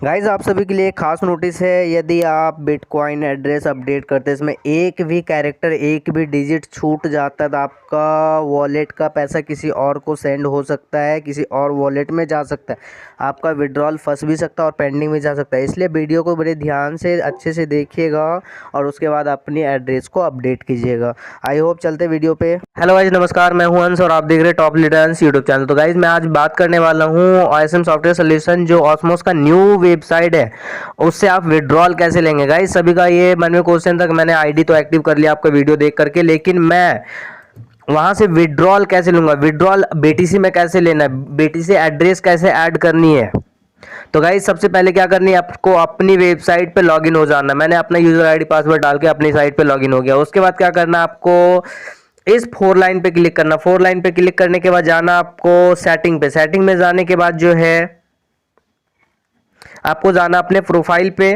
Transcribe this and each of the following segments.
Guys आप सभी के लिए एक खास नोटिस है। यदि आप बिटकॉइन एड्रेस अपडेट करते हैं, इसमें एक भी कैरेक्टर एक भी डिजिट छूट जाता है तो आपका वॉलेट का पैसा किसी और को सेंड हो सकता है, किसी और वॉलेट में जा सकता है, आपका विड्रॉल फंस भी सकता है और पेंडिंग में जा सकता है। इसलिए वीडियो को बड़े ध्यान से अच्छे से देखिएगा और उसके बाद अपनी एड्रेस को अपडेट कीजिएगा। आई होप चलते वीडियो पे। हेलो गाइज, नमस्कार, मैं हूं हंस और आप देख रहे हैं टॉप लीडर्स यूट्यूब चैनल। तो गाइज मैं आज बात करने वाला हूं OSM सॉफ्टवेयर सोल्यूशन, जो ऑसमोस का न्यू वेबसाइट है, उससे आप विड्रॉल कैसे लेंगे। गाइज सभी का ये मन में क्वेश्चन था कि मैंने आईडी तो एक्टिव कर लिया आपका वीडियो देख करके, लेकिन मैं वहां से विड्रॉल कैसे लूंगा, विड्रॉल BTC में कैसे लेना है, BTC एड्रेस कैसे ऐड करनी है। तो गाइज सबसे पहले क्या करनी है, आपको अपनी वेबसाइट पे लॉगिन हो जाना। मैंने अपना यूजर आईडी पासवर्ड डाल के अपनी साइट पे लॉगिन हो गया। उसके बाद क्या करना है, आपको इस 4 लाइन पे क्लिक करना। 4 लाइन पे क्लिक करने के बाद जाना आपको सेटिंग पे। सेटिंग में जाने के बाद जो है आपको जाना अपने प्रोफाइल पे,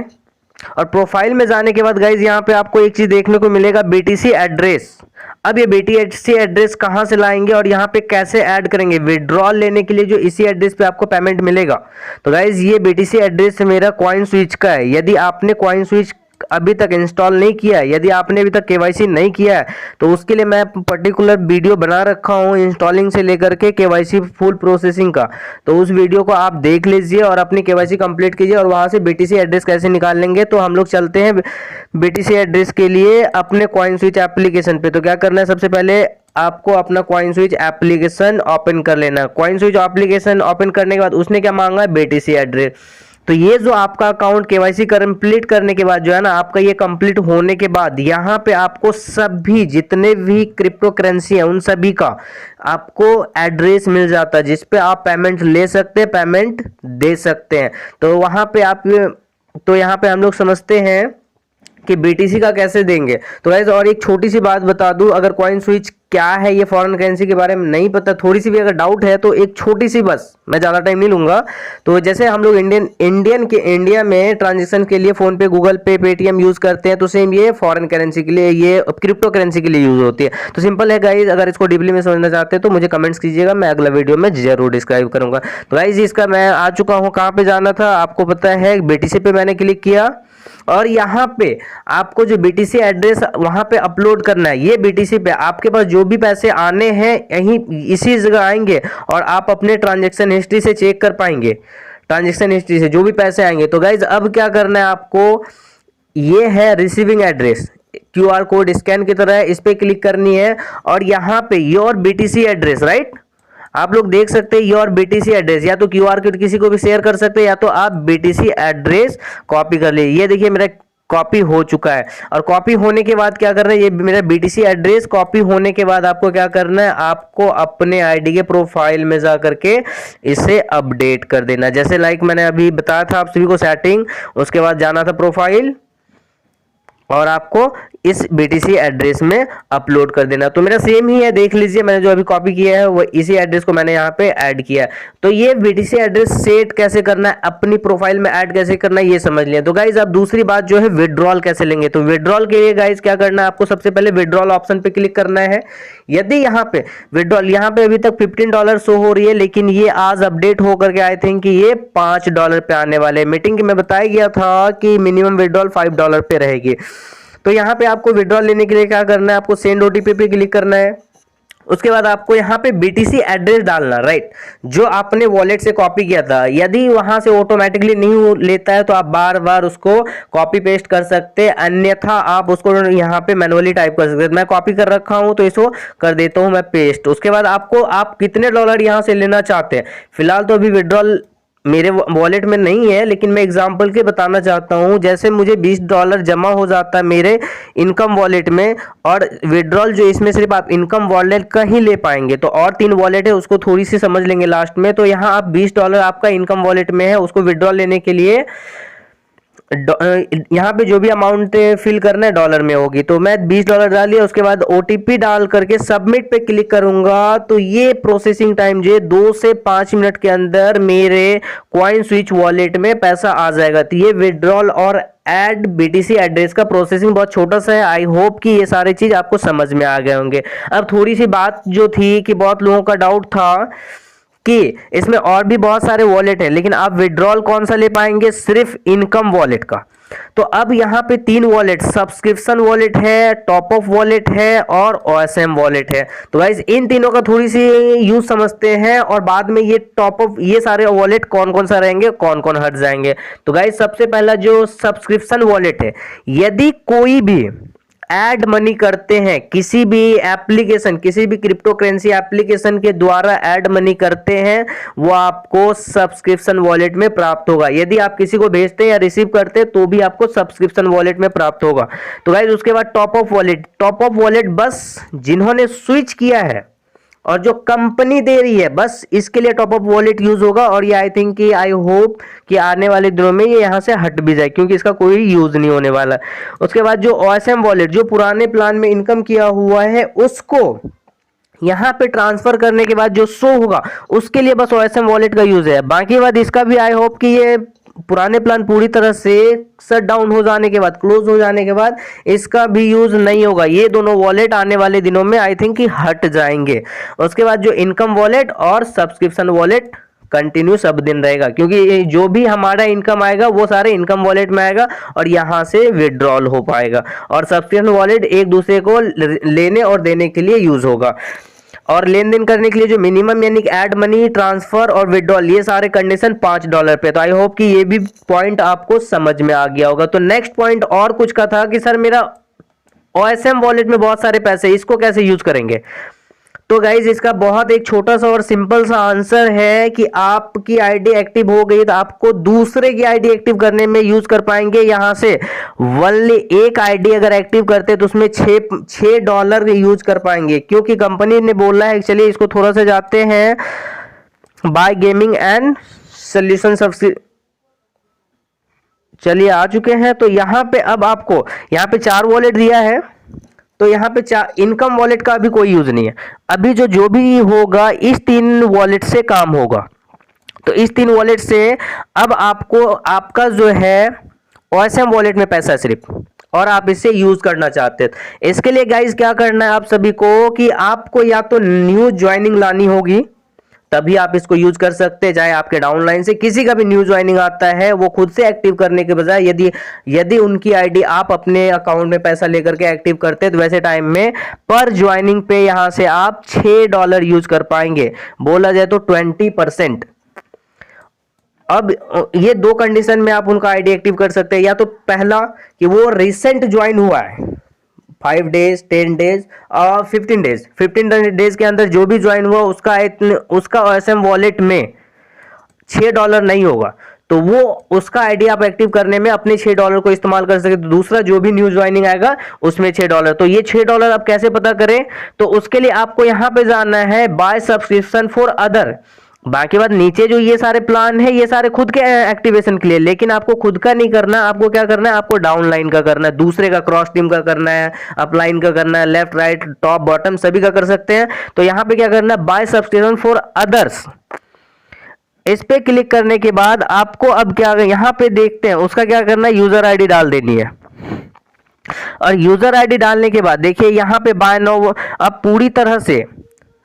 और प्रोफाइल में जाने के बाद गाइज यहाँ पे आपको एक चीज देखने को मिलेगा, BTC एड्रेस। अब ये BTC एड्रेस कहाँ से लाएंगे और यहाँ पे कैसे ऐड करेंगे विड्रॉल लेने के लिए, जो इसी एड्रेस पे आपको पेमेंट मिलेगा। तो गाइज ये BTC एड्रेस मेरा कॉइन स्विच का है। यदि आपने कॉइन स्विच अभी तक इंस्टॉल नहीं किया है, यदि आपने अभी तक KYC नहीं किया है, तो उसके लिए मैं पर्टिकुलर वीडियो बना रखा हूं इंस्टॉलिंग से लेकर के KYC फुल प्रोसेसिंग का। तो उस वीडियो को आप देख लीजिए और अपनी KYC कंप्लीट कीजिए और वहां से BTC एड्रेस कैसे निकाल लेंगे। तो हम लोग चलते हैं BTC एड्रेस के लिए अपने कॉइन स्विच एप्लीकेशन पे। तो क्या करना है, सबसे पहले आपको अपना कॉइन स्विच एप्लीकेशन ओपन कर लेना है। कॉइन स्विच एप्लीकेशन ओपन करने के बाद उसने क्या मांगा है, BTC एड्रेस। तो ये जो आपका अकाउंट KYC कंप्लीट करने के बाद जो है ना, आपका ये कंप्लीट होने के बाद यहाँ पे आपको सभी जितने भी क्रिप्टो करेंसी है उन सभी का आपको एड्रेस मिल जाता है, जिस पे आप पेमेंट ले सकते हैं, पेमेंट दे सकते हैं। तो वहां पे आप, तो यहाँ पे हम लोग समझते हैं कि BTC का कैसे देंगे। तो गाइस और एक छोटी सी बात बता दूं, अगर कॉइन स्विच क्या है, ये फॉरेन करेंसी के बारे में नहीं पता, थोड़ी सी भी अगर डाउट है तो एक छोटी सी, बस मैं ज़्यादा टाइम नहीं लूंगा। तो जैसे हम लोग इंडिया में ट्रांजेक्शन के लिए फोन पे, गूगल पे, पेटीएम यूज करते हैं, तो सेम ये फॉरेन करेंसी के लिए, ये क्रिप्टो करेंसी के लिए यूज होती है। तो सिंपल है गाइज, अगर इसको डीपली में समझना चाहते हैं तो मुझे कमेंट्स कीजिएगा, मैं अगला वीडियो में जरूर डिस्क्राइब करूंगा। तो गाइज इसका मैं आ चुका हूँ, कहाँ पे जाना था आपको पता है, BTC पे मैंने क्लिक किया और यहाँ पे आपको जो BTC एड्रेस वहां पे अपलोड करना है। ये BTC पे आपके पास जो भी पैसे आने हैं यहीं इसी जगह आएंगे और आप अपने ट्रांजैक्शन हिस्ट्री से चेक कर पाएंगे, ट्रांजैक्शन हिस्ट्री से जो भी पैसे आएंगे। तो गाइज अब क्या करना है आपको, ये है receiving address, QR code scan की तरह है, इस पे क्लिक करनी है और यहाँ पे योर BTC एड्रेस, राइट, आप लोग देख सकते हैं योर BTC एड्रेस। या तो QR कोड किसी को भी शेयर कर सकते हैं, या तो आप BTC एड्रेस कॉपी कर लीजिए। ये देखिए मेरा कॉपी हो चुका है। और कॉपी होने के बाद क्या करना है, ये मेरा BTC एड्रेस कॉपी होने के बाद आपको क्या करना है, आपको अपने आईडी के प्रोफाइल में जा करके इसे अपडेट कर देना। जैसे लाइक मैंने अभी बताया था आप सभी को, सेटिंग, उसके बाद जाना था प्रोफाइल और आपको इस BTC एड्रेस में अपलोड कर देना। तो मेरा सेम ही है, देख लीजिए मैंने जो अभी कॉपी किया है वो इसी एड्रेस को मैंने यहाँ पे ऐड किया है। तो ये BTC एड्रेस सेट कैसे करना है, अपनी प्रोफाइल में ऐड कैसे करना है, ये समझ लिया। तो गाइज अब दूसरी बात जो है, विड्रॉल कैसे लेंगे। तो विड्रॉल के लिए गाइज क्या करना है, आपको सबसे पहले विड्रॉल ऑप्शन पे क्लिक करना है। यदि यहाँ पे विड्रॉल, यहाँ पे अभी तक $15 शो हो रही है, लेकिन ये आज अपडेट होकर के आई थिंक ये $5 पे आने वाले। मीटिंग में बताया गया था कि मिनिमम विड्रॉल $5 पे रहेगी। तो यहाँ पे आपको विड्रॉल लेने के लिए क्या करना है, आपको सेंड OTP पे क्लिक करना है। उसके बाद आपको यहाँ पे BTC एड्रेस डालना, राइट, जो आपने वॉलेट से कॉपी किया था। यदि वहां से ऑटोमेटिकली नहीं लेता है तो आप बार बार उसको कॉपी पेस्ट कर सकते हैं, अन्यथा आप उसको यहाँ पे मैनुअली टाइप कर सकते हैं। मैं कॉपी कर रखा हूँ तो इसको कर देता हूँ मैं पेस्ट। उसके बाद आपको, आप कितने डॉलर यहाँ से लेना चाहते हैं, फिलहाल तो अभी विड्रॉल मेरे वॉलेट में नहीं है, लेकिन मैं एग्जांपल के बताना चाहता हूं। जैसे मुझे $20 जमा हो जाता है मेरे इनकम वॉलेट में, और विड्रॉल जो इसमें सिर्फ आप इनकम वॉलेट का ही ले पाएंगे। तो और 3 वॉलेट है, उसको थोड़ी सी समझ लेंगे लास्ट में। तो यहाँ आप $20 आपका इनकम वॉलेट में है, उसको विड्रॉल लेने के लिए यहाँ पे जो भी अमाउंट फिल करना है डॉलर में होगी। तो मैं $20 डाल लिया, उसके बाद OTP डाल करके सबमिट पे क्लिक करूंगा। तो ये प्रोसेसिंग टाइम जो है 2 से 5 मिनट के अंदर मेरे कॉइन स्विच वॉलेट में पैसा आ जाएगा। तो ये विड्रॉल और ऐड BTC एड्रेस का प्रोसेसिंग बहुत छोटा सा है। आई होप कि ये सारे चीज आपको समझ में आ गए होंगे। अब थोड़ी सी बात जो थी कि बहुत लोगों का डाउट था कि इसमें और भी बहुत सारे वॉलेट हैं, लेकिन आप विड्रॉल कौन सा ले पाएंगे, सिर्फ इनकम वॉलेट का। तो अब यहाँ पे 3 वॉलेट, सब्सक्रिप्शन वॉलेट है, टॉप अप वॉलेट है और OSM वॉलेट है। तो गाइस इन तीनों का थोड़ी सी यूज समझते हैं और बाद में ये टॉप अप, ये सारे वॉलेट कौन कौन सा रहेंगे, कौन कौन हट जाएंगे। तो गाइस सबसे पहला जो सब्सक्रिप्शन वॉलेट है, यदि कोई भी ऐड मनी करते हैं किसी भी एप्लीकेशन, किसी भी क्रिप्टो करेंसी एप्लीकेशन के द्वारा ऐड मनी करते हैं, वो आपको सब्सक्रिप्शन वॉलेट में प्राप्त होगा। यदि आप किसी को भेजते हैं या रिसीव करते हैं तो भी आपको सब्सक्रिप्शन वॉलेट में प्राप्त होगा। तो गाइस उसके बाद top up wallet, top up wallet बस जिन्होंने स्विच किया है और जो कंपनी दे रही है बस इसके लिए टॉप अप वॉलेट यूज होगा। और ये आई थिंक कि आई होप कि आने वाले दिनों में ये यहाँ से हट भी जाए, क्योंकि इसका कोई यूज नहीं होने वाला। उसके बाद जो OSM वॉलेट, जो पुराने प्लान में इनकम किया हुआ है उसको यहाँ पे ट्रांसफर करने के बाद जो शो होगा उसके लिए बस OSM वॉलेट का यूज है। बाकी बात इसका भी आई होप कि ये पुराने प्लान पूरी तरह से शट डाउन हो जाने के बाद, क्लोज हो जाने के बाद इसका भी यूज नहीं होगा। ये दोनों वॉलेट आने वाले दिनों में आई थिंक कि हट जाएंगे। उसके बाद जो इनकम वॉलेट और सब्सक्रिप्शन वॉलेट कंटिन्यू सब दिन रहेगा, क्योंकि जो भी हमारा इनकम आएगा वो सारे इनकम वॉलेट में आएगा और यहाँ से विड्रॉल हो पाएगा। और सब्सक्रिप्शन वॉलेट एक दूसरे को लेने और देने के लिए यूज होगा। और लेन देन करने के लिए जो मिनिमम यानी कि ऐड मनी, ट्रांसफर और विड्रॉल, ये सारे कंडीशन $5 पे। तो आई होप कि ये भी पॉइंट आपको समझ में आ गया होगा। तो नेक्स्ट पॉइंट और कुछ का था कि सर मेरा OSM वॉलेट में बहुत सारे पैसे, इसको कैसे यूज करेंगे। तो गाइज इसका बहुत एक छोटा सा और सिंपल सा आंसर है कि आपकी आईडी एक्टिव हो गई तो आपको दूसरे की आईडी एक्टिव करने में यूज कर पाएंगे। यहां से ओनली एक आईडी अगर एक्टिव करते तो उसमें $6 यूज कर पाएंगे, क्योंकि कंपनी ने बोला है। चलिए इसको थोड़ा सा जाते हैं, by gaming and solution subsidy, चलिए आ चुके हैं। तो यहाँ पे अब आपको यहाँ पे 4 वॉलेट दिया है, तो यहाँ पे इनकम वॉलेट का अभी कोई यूज नहीं है। अभी जो भी होगा इस 3 वॉलेट से काम होगा। तो इस 3 वॉलेट से अब आपको आपका जो है OSM वॉलेट में पैसा सिर्फ, और आप इसे यूज करना चाहते हैं। इसके लिए गाइज क्या करना है आप सभी को कि आपको या तो न्यू ज्वाइनिंग लानी होगी, तभी आप इसको यूज कर सकते हैं। चाहे आपके डाउनलाइन से किसी का भी न्यू ज्वाइनिंग आता है, वो खुद से एक्टिव करने के बजाय यदि उनकी आईडी आप अपने अकाउंट में पैसा लेकर के एक्टिव करते हैं तो वैसे टाइम में पर ज्वाइनिंग पे यहां से आप $6 यूज कर पाएंगे, बोला जाए तो 20%। अब ये 2 कंडीशन में आप उनका आईडी एक्टिव कर सकते हैं। या तो पहला कि वो रिसेंट ज्वाइन हुआ है, 5 डेज, 10 डेज और 15 डेज। 15 डेज के अंदर जो भी ज्वाइन हुआ उसका OSM वॉलेट में $6 नहीं होगा, तो वो उसका आईडी आप एक्टिव करने में अपने $6 को इस्तेमाल कर सकते। तो दूसरा जो भी न्यू ज्वाइनिंग आएगा उसमें $6। तो ये $6 आप कैसे पता करें, तो उसके लिए आपको यहाँ पे जाना है बाय सब्सक्रिप्शन फॉर अदर। बाकी बात नीचे जो ये सारे प्लान है ये सारे खुद के एक्टिवेशन के लिए, लेकिन आपको खुद का नहीं करना। आपको क्या करना है, आपको डाउनलाइन का करना है, दूसरे का, क्रॉस टीम का करना है, अपलाइन का करना है, लेफ्ट राइट टॉप बॉटम सभी का कर सकते हैं। तो यहाँ पे क्या करना है, बाय सब्सक्रिप्शन फॉर अदर्स, इस पे क्लिक करने के बाद आपको अब क्या यहाँ पे देखते हैं उसका क्या करना है, यूजर आईडी डाल देनी है। और यूजर आईडी डालने के बाद देखिए यहाँ पे बाय नाउ अब पूरी तरह से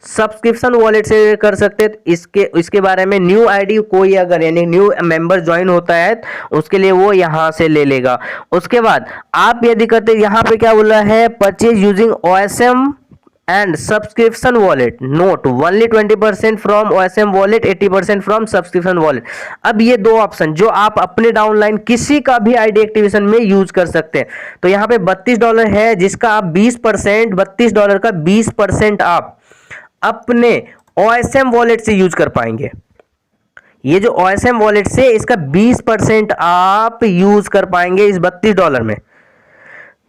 सब्सक्रिप्शन वॉलेट से कर सकते हैं। इसके बारे में न्यू आईडी कोई अगर यानी न्यू मेंबर ज्वाइन होता है उसके लिए वो यहां से ले लेगा। उसके बाद आप यदि करते, यहाँ पे क्या बोला है, purchase using OSM and subscription wallet, note only 20% from OSM wallet, 80% from subscription wallet. अब ये 2 ऑप्शन जो आप अपने डाउनलाइन किसी का भी आईडी एक्टिवेशन में यूज कर सकते हैं। तो यहाँ पे $32 है जिसका आप 20%, $32 का 20% आप अपने OSM वॉलेट से यूज कर पाएंगे। ये जो OSM वॉलेट से इसका 20% आप यूज कर पाएंगे इस $32 में।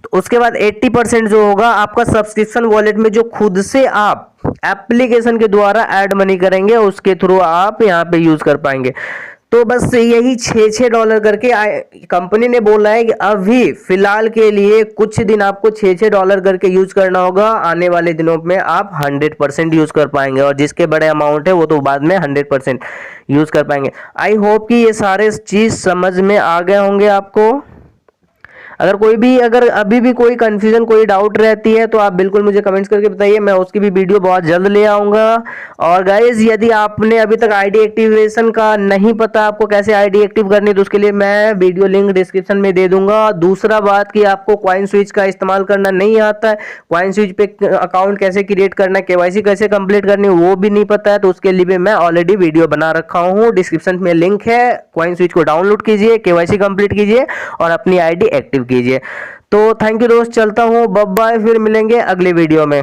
तो उसके बाद 80% जो होगा आपका सब्सक्रिप्शन वॉलेट में, जो खुद से आप एप्लीकेशन के द्वारा ऐड मनी करेंगे उसके थ्रू आप यहाँ पे यूज कर पाएंगे। तो बस यही $6 करके कंपनी ने बोला है कि अभी फिलहाल के लिए कुछ दिन आपको $6 करके यूज करना होगा। आने वाले दिनों में आप 100% यूज कर पाएंगे, और जिसके बड़े अमाउंट है वो तो बाद में 100% यूज कर पाएंगे। आई होप कि ये सारे चीज समझ में आ गए होंगे आपको। अगर अभी भी कोई कंफ्यूजन कोई डाउट रहती है तो आप बिल्कुल मुझे कमेंट्स करके बताइए, मैं उसकी भी वीडियो बहुत जल्द ले आऊँगा। और गाइज़ यदि आपने अभी तक आईडी एक्टिवेशन का नहीं पता आपको कैसे आईडी एक्टिव करनी है तो उसके लिए मैं वीडियो लिंक डिस्क्रिप्शन में दे दूंगा। दूसरा बात कि आपको कॉइन स्विच का इस्तेमाल करना नहीं आता है, कॉइन स्विच पे अकाउंट कैसे क्रिएट करना है, केवाईसी कैसे कंप्लीट करनी है वो भी नहीं पता है, तो उसके लिए भी मैं ऑलरेडी वीडियो बना रखा हूँ। डिस्क्रिप्शन में लिंक है, कॉइन स्विच को डाउनलोड कीजिए, केवाईसी कंप्लीट कीजिए और अपनी आईडी एक्टिव कीजिए। तो थैंक यू दोस्त, चलता हूँ, बाय बाय, फिर मिलेंगे अगले वीडियो में।